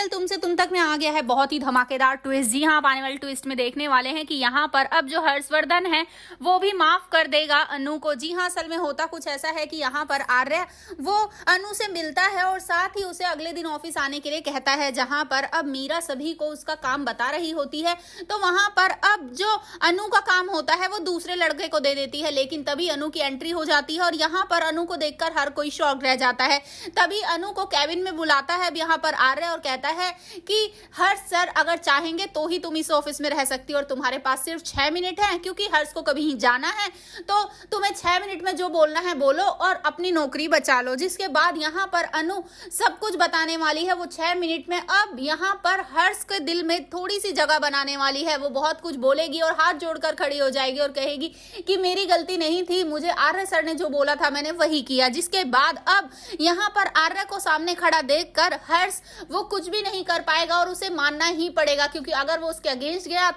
Serial तुमसे तुम तक में आ गया है बहुत ही धमाकेदार ट्विस्ट। जी हाँ, आप आने वाले ट्विस्ट में देखने वाले हैं कि यहाँ पर अब जो हर्षवर्धन है वो भी माफ कर देगा अनु को। जी हाँ, असल में होता कुछ ऐसा है कि यहाँ पर आर्य वो अनु से मिलता है और साथ ही उसे अगले दिन ऑफिस आने के लिए कहता है, जहाँ पर अब मीरा सभी को उसका काम बता रही होती है। तो वहां पर अब जो अनु का काम होता है वो दूसरे लड़के को दे देती है, लेकिन तभी अनु की एंट्री हो जाती है और यहाँ पर अनु को देखकर हर कोई शॉक रह जाता है। तभी अनु को कैबिन में बुलाता है अब यहाँ पर आर्य और कहता है कि हर्ष सर अगर चाहेंगे तो ही तुम इस ऑफिस में रह सकती हो और तुम्हारे पास सिर्फ 6 मिनट है, क्योंकि हर्ष को कभी जाना है तो तुम्हें 6 मिनट में जो बोलना है बोलो और अपनी नौकरी बचा लो। जिसके बाद यहाँ पर अनु सब कुछ बताने वाली है। वो 6 मिनट में अब यहाँ पर हर्ष के दिल में थोड़ी सी जगह बनाने वाली है। वो बहुत कुछ बोलेगी और हाथ जोड़कर खड़ी हो जाएगी और कहेगी कि मेरी गलती नहीं थी, मुझे आर्य सर ने जो बोला था मैंने वही किया। जिसके बाद अब यहाँ पर आर्य को सामने खड़ा देखकर हर्ष वो कुछ भी नहीं कर पाएगा और उसे मानना ही पड़ेगा, क्योंकि अगर वो उसके अगेंस्ट गया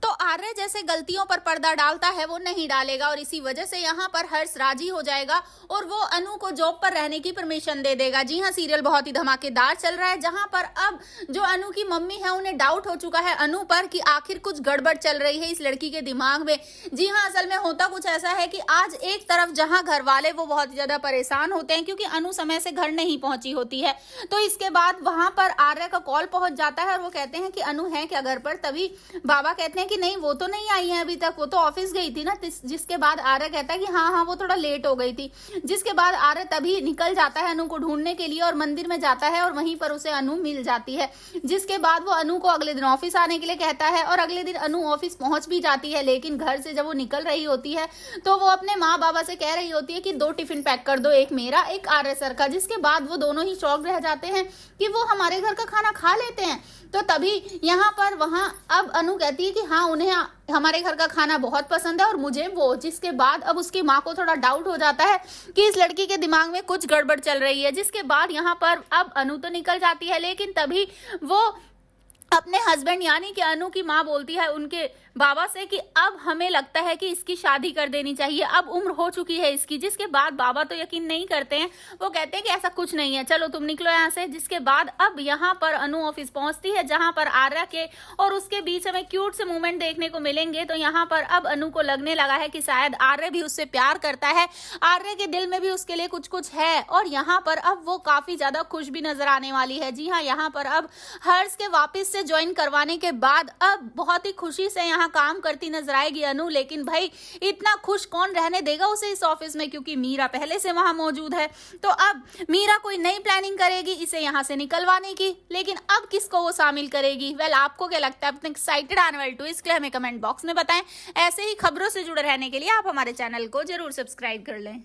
तो आर्य जैसे गलतियों पर पर्दा डालता है वो नहीं डालेगा और इसी वजह से यहाँ पर हर्ष राजी हो जाएगा और वो अनु को जॉब पर रहने की परमिशन दे देगा। जी हाँ, सीरियल बहुत ही धमाकेदार चल रहा है, जहाँ पर अब जो अनु की मम्मी है उन्हें डाउट हो चुका है अनु पर कि आखिर कुछ गड़बड़ चल रही है इस लड़की के दिमाग में। जी हाँ, असल में होता कुछ ऐसा है कि आज एक तरफ जहाँ घर वाले वो बहुत ज्यादा परेशान होते हैं क्योंकि अनु समय से घर नहीं पहुंची होती है, तो इसके बाद वहां पर आर्य का कॉल पहुंच जाता है और वो कहते हैं कि अनु है क्या घर पर। तभी बाबा कहते हैं कि नहीं वो तो नहीं आई है अभी तक, वो तो ऑफिस गई थी ना। जिसके बाद आर्य कहता है कि हाँ वो थोड़ा लेट हो गई थी। जिसके बाद आर्य तभी निकल जाता है अनु को ढूंढने के लिए और मंदिर में जाता है और वहीं पर उसे अनु मिल जाती है। जिसके बाद वो अनु को अगले दिन ऑफिस आने के लिए कहता है और अगले दिन अनु ऑफिस पहुंच भी जाती है, लेकिन घर से जब वो निकल रही होती है तो वो अपने माँ बाबा से कह रही होती है कि 2 टिफिन पैक कर दो, एक मेरा एक आर्य सर का। जिसके बाद वो दोनों ही शॉक रह जाते हैं कि वो हमारे घर का खाना खा लेते हैं। तो तभी यहाँ पर वहां अब अनु कहती है कि हाँ उन्हें हमारे घर का खाना बहुत पसंद है और मुझे वो। जिसके बाद अब उसकी माँ को थोड़ा डाउट हो जाता है कि इस लड़की के दिमाग में कुछ गड़बड़ चल रही है। जिसके बाद यहाँ पर अब अनु तो निकल जाती है, लेकिन तभी वो अपने हस्बैंड यानी कि अनु की माँ बोलती है उनके बाबा से कि अब हमें लगता है कि इसकी शादी कर देनी चाहिए, अब उम्र हो चुकी है इसकी। जिसके बाद बाबा तो यकीन नहीं करते हैं, वो कहते हैं कि ऐसा कुछ नहीं है, चलो तुम निकलो यहाँ से। जिसके बाद अब यहाँ पर अनु ऑफिस पहुंचती है, जहां पर आर्या के और उसके बीच हमें क्यूट से मूवमेंट देखने को मिलेंगे। तो यहाँ पर अब अनु को लगने लगा है कि शायद आर्य भी उससे प्यार करता है, आर्य के दिल में भी उसके लिए कुछ कुछ है और यहाँ पर अब वो काफी ज्यादा खुश भी नजर आने वाली है। जी हाँ, यहाँ पर अब हर्ष के वापिस से ज्वाइन करवाने के बाद अब बहुत ही खुशी से यहाँ काम करती नजर आएगी अनु। लेकिन भाई इतना खुश कौन रहने देगा उसे इस ऑफिस में, क्योंकि मीरा पहले से वहां मौजूद है। तो अब मीरा कोई नई प्लानिंग करेगी इसे यहाँ से निकलवाने की, लेकिन अब किसको वो शामिल करेगी? वेल, आपको क्या लगता है? अपने एक्साइटेड आने वाले ट्विस्ट के लिए हमें कमेंट बॉक्स में बताएं। ऐसे ही खबरों से जुड़े रहने के लिए आप हमारे चैनल को जरूर सब्सक्राइब कर लें।